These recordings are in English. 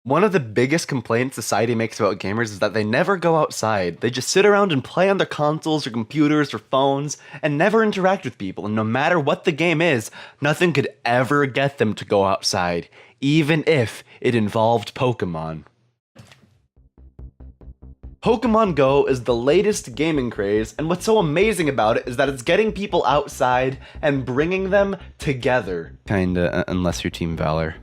One of the biggest complaints society makes about gamers is that they never go outside. They just sit around and play on their consoles or computers or phones and never interact with people. And no matter what the game is, nothing could ever get them to go outside, even if it involved Pokemon. Pokemon Go is the latest gaming craze, and what's so amazing about it is that it's getting people outside and bringing them together. Kinda, unless you're Team Valor.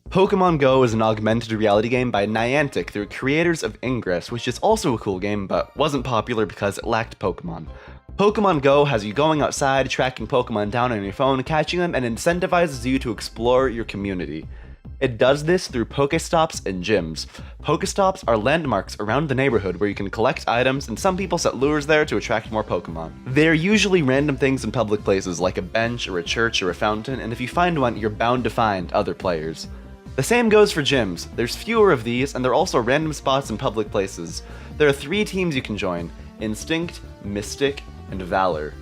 Pokemon Go is an augmented reality game by Niantic, the creators of Ingress, which is also a cool game, but wasn't popular because it lacked Pokemon. Pokemon Go has you going outside, tracking Pokemon down on your phone, catching them, and incentivizes you to explore your community. It does this through Pokestops and gyms. Pokestops are landmarks around the neighborhood where you can collect items, and some people set lures there to attract more Pokemon. They're usually random things in public places like a bench or a church or a fountain, and if you find one, you're bound to find other players. The same goes for gyms. There's fewer of these, and they're also random spots in public places. There are 3 teams you can join: Instinct, Mystic, and Valor.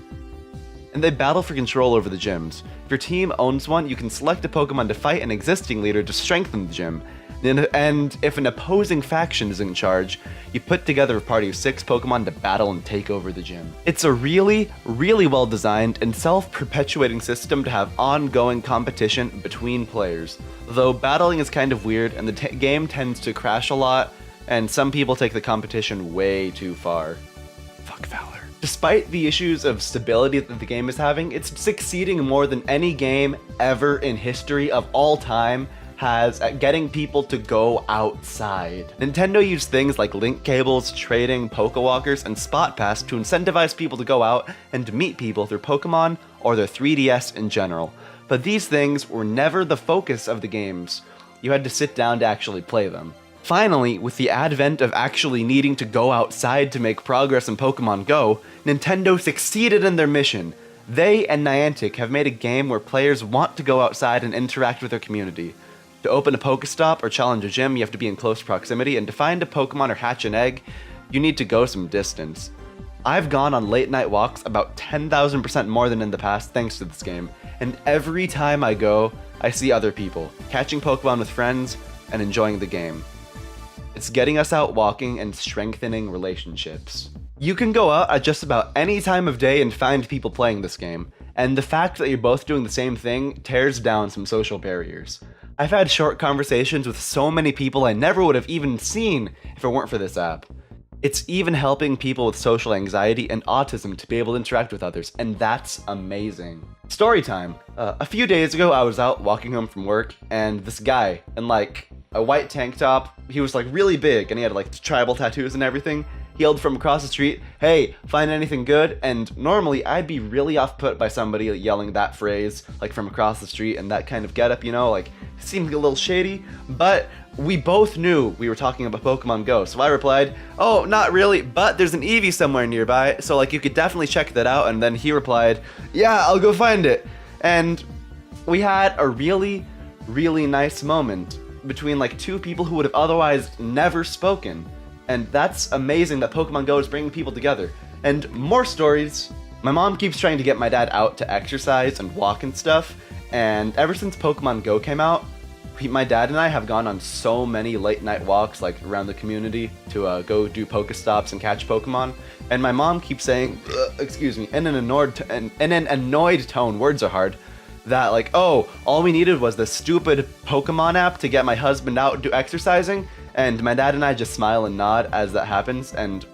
And they battle for control over the gyms. If your team owns one, you can select a Pokemon to fight an existing leader to strengthen the gym. And if an opposing faction is in charge, you put together a party of 6 Pokemon to battle and take over the gym. It's a really well designed and self-perpetuating system to have ongoing competition between players. Though battling is kind of weird and the game tends to crash a lot, and some people take the competition way too far. Fuck Valor. Despite the issues of stability that the game is having, it's succeeding more than any game ever in history of all time has at getting people to go outside. Nintendo used things like link cables, trading, Pokewalkers, and Spot Pass to incentivize people to go out and meet people through Pokemon or their 3DS in general. But these things were never the focus of the games. You had to sit down to actually play them. Finally, with the advent of actually needing to go outside to make progress in Pokemon Go, Nintendo succeeded in their mission. They and Niantic have made a game where players want to go outside and interact with their community. To open a Pokestop or challenge a gym, you have to be in close proximity, and to find a Pokemon or hatch an egg, you need to go some distance. I've gone on late night walks about 10,000% more than in the past thanks to this game, and every time I go, I see other people, catching Pokemon with friends, and enjoying the game. It's getting us out walking and strengthening relationships. You can go out at just about any time of day and find people playing this game, and the fact that you're both doing the same thing tears down some social barriers. I've had short conversations with so many people I never would have even seen if it weren't for this app. It's even helping people with social anxiety and autism to be able to interact with others, and that's amazing. Story time. A few days ago, I was out walking home from work, and this guy in like a white tank top, he was like really big, and he had like tribal tattoos and everything. He yelled from across the street, "Hey, find anything good?" And normally I'd be really off-put by somebody yelling that phrase like from across the street and that kind of getup, you know, like it seemed a little shady. But we both knew we were talking about Pokemon Go, so I replied, "Oh, not really, but there's an Eevee somewhere nearby, so like you could definitely check that out." And then he replied, "Yeah, I'll go find it." And we had a really nice moment between like 2 people who would have otherwise never spoken. And that's amazing that Pokemon Go is bringing people together. And more stories. My mom keeps trying to get my dad out to exercise and walk and stuff, and ever since Pokemon Go came out, my dad and I have gone on so many late night walks like around the community to go do Pokestops and catch Pokemon, and my mom keeps saying, excuse me, in an annoyed tone, words are hard, that like, oh, all we needed was this stupid Pokemon app to get my husband out and do exercising, and my dad and I just smile and nod as that happens, and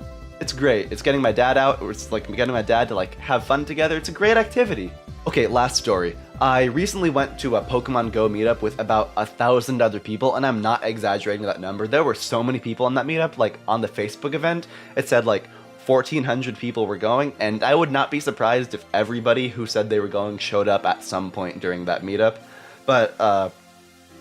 it's great. It's getting my dad out, or it's like getting my dad to like have fun together. It's a great activity. Okay, last story. I recently went to a Pokemon Go meetup with about 1,000 other people, and I'm not exaggerating that number. There were so many people on that meetup. Like on the Facebook event, it said like 1,400 people were going, and I would not be surprised if everybody who said they were going showed up at some point during that meetup. But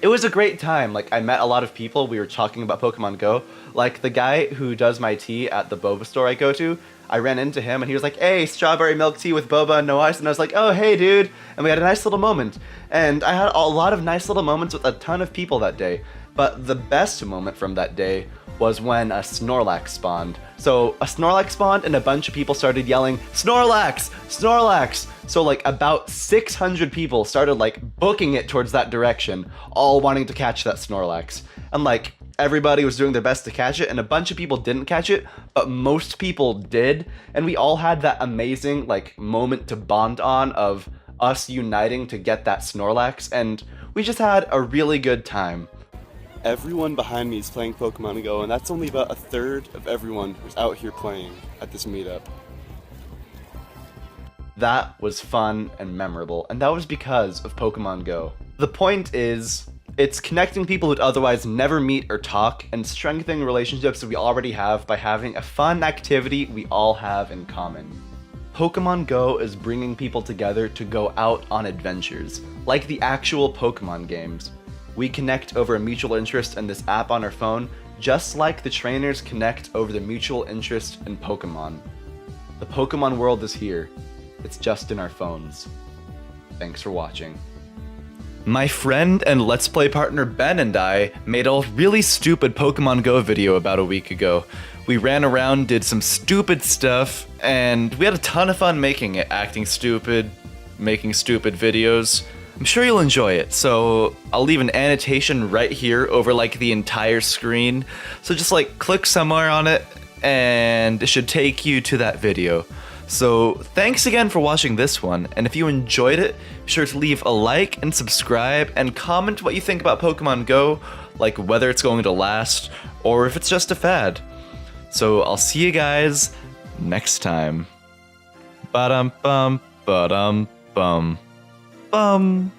it was a great time. Like I met a lot of people. We were talking about Pokemon Go. Like the guy who does my tea at the boba store I go to, I ran into him and he was like, "Hey, strawberry milk tea with boba and no ice." And I was like, "Oh, hey, dude." And we had a nice little moment. And I had a lot of nice little moments with a ton of people that day. But the best moment from that day was when a Snorlax spawned. So a Snorlax spawned and a bunch of people started yelling, "Snorlax! Snorlax!" So like about 600 people started like booking it towards that direction, all wanting to catch that Snorlax. And like everybody was doing their best to catch it, and a bunch of people didn't catch it, but most people did. And we all had that amazing like moment to bond on of us uniting to get that Snorlax, and we just had a really good time. Everyone behind me is playing Pokemon Go, and that's only about a third of everyone who's out here playing at this meetup. That was fun and memorable, and that was because of Pokemon Go. The point is, it's connecting people who'd otherwise never meet or talk, and strengthening relationships that we already have by having a fun activity we all have in common. Pokemon Go is bringing people together to go out on adventures, like the actual Pokemon games. We connect over a mutual interest in this app on our phone, just like the trainers connect over the mutual interest in Pokemon. The Pokemon world is here. It's just in our phones. Thanks for watching. My friend and Let's Play partner Ben and I made a really stupid Pokemon Go video about a week ago. We ran around, did some stupid stuff, and we had a ton of fun making it, acting stupid, making stupid videos. I'm sure you'll enjoy it, so I'll leave an annotation right here over like the entire screen. So just like click somewhere on it and it should take you to that video. So thanks again for watching this one, and if you enjoyed it, be sure to leave a like and subscribe and comment what you think about Pokemon Go, like whether it's going to last or if it's just a fad. So I'll see you guys next time. Ba-dum-bum, ba-dum-bum. Bum.